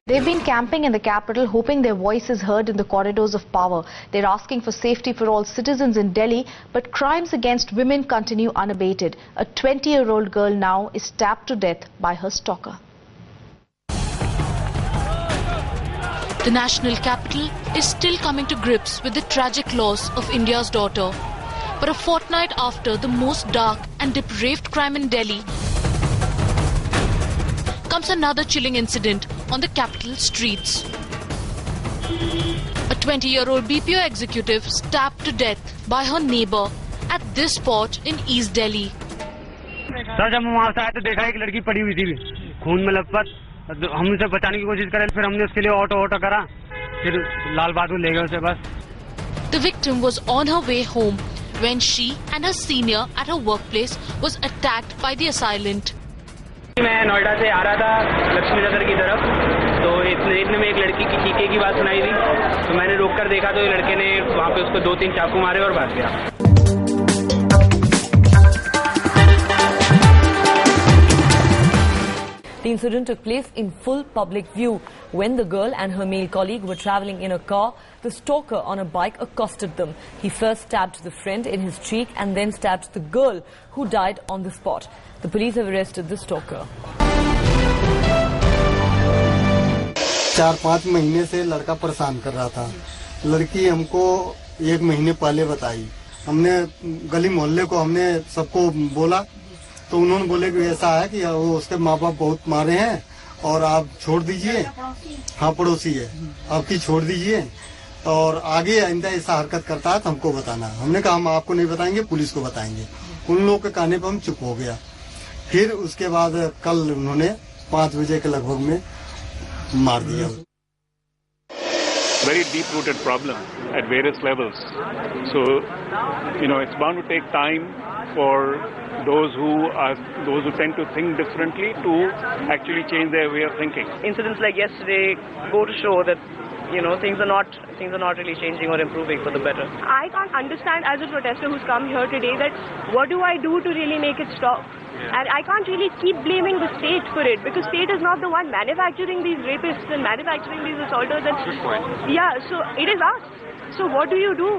They've been camping in the capital, hoping their voice is heard in the corridors of power. They're asking for safety for all citizens in Delhi, but crimes against women continue unabated. A 20-year-old girl now is stabbed to death by her stalker. The national capital is still coming to grips with the tragic loss of India's daughter. But a fortnight after the most dark and depraved crime in Delhi, comes another chilling incident on the capital streets. A 20-year-old BPO executive stabbed to death by her neighbor at this spot in East Delhi. Sir जब हम वहाँ से आए तो देखा एक लड़की पड़ी हुई थी खून में लथपथ हम उसे बचाने की कोशिश करें फिर हमने उसके लिए ऑटो करा फिर लाल बहादुर ले गए उसे बस. The victim was on her way home when she and her senior at her workplace was attacked by the assailant. मैं नोएडा से आ रहा था लक्ष्मी नगर की तरफ तो इतने में एक लड़की की चीखे की बात सुनाई दी तो मैंने रोककर देखा तो ये लड़के ने वहाँ पे उसको 2-3 चाकू मारे और भाग गया. The incident took place in full public view. When the girl and her male colleague were travelling in a car, the stalker on a bike accosted them. He first stabbed the friend in his cheek and then stabbed the girl, who died on the spot. The police have arrested the stalker. 4-5 महीने से लड़का परेशान कर रहा था. लड़की हमको 1 महीने पहले बताई. हमने गली मोहल्ले को हमने सबको बोला तो उन्होंने बोले कि ऐसा है कि वो उसके माँ बाप बहुत मारे हैं और आप छोड़ दीजिए. हाँ पड़ोसी है आपकी छोड़ दीजिए और आगे आइंदा ऐसा हरकत करता है तो हमको बताना. हमने कहा हम आपको नहीं बताएंगे पुलिस को बताएंगे. उन लोगों के कहने पर हम चुप हो गया. फिर उसके बाद कल उन्होंने 5 बजे के लगभग में मार दिया. Very deep-rooted problem at various levels. So, it's bound to take time for those who tend to think differently to actually change their way of thinking. Incidents like yesterday go to show that things are not really changing or improving for the better. I can't understand as a protester who's come here today that what do I do to really make it stop? And I can't really keep blaming the state for it because state is not the one manufacturing these rapists and manufacturing these assaulters. And, good point. Yeah, so it is us. So what do you do?